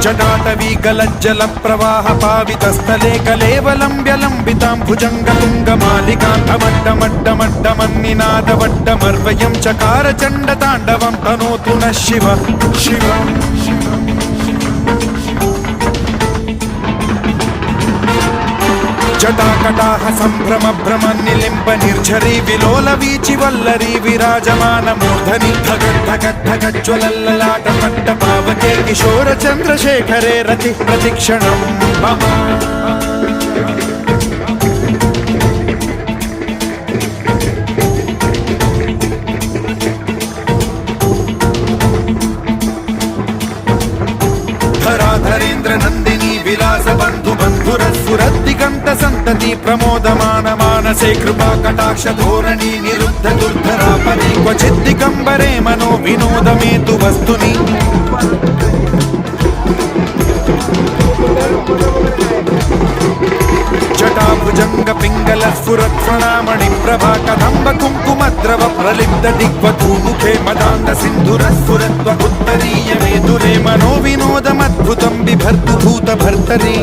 जटाटवी गलज्जल प्रवाह पावितस्थले कलेवलम्ब्यलम्बितां भुजङ्गतुङ्गमालिकान्तमड्डमड्डमड्डमन्निनादवड्डमर्वयं चकार चण्डताण्डवं तनोतु नः शिव शिव जटाकटाह सम्भ्रम भ्रम निलिम्ब निर्झरी विलोल वीचि वल्लरी विराजमान मूर्धनि धगद्धगद्धगज्ज्वलल्ललाट पट्ट पावके किशोर चन्द्रशेखरे रति प्रतिक्षणं मम धराधरेन्द्र नन्दिनी विलास बन्धु बन्धुरस्फुरद्दिगन्त सन्तति प्रमोदमान मानसे कृपा कटाक्ष धोरणी निरुद्ध दुर्धरापरि क्वचिद्दिगम्बरे मनो विनोदमेतु वस्तुनि जटाभुजंग पिंगल स्फुरत्प्रणामणि प्रभा कदम्ब कुङ्कुमद्रव प्रलिप्त दिग्वधूमुखे मदान्त सिन्धुरस्फुरत्व उत्तरीय मेदुरे मनो विनोदमद्भुतं बिभर्तु भूत भर्तरि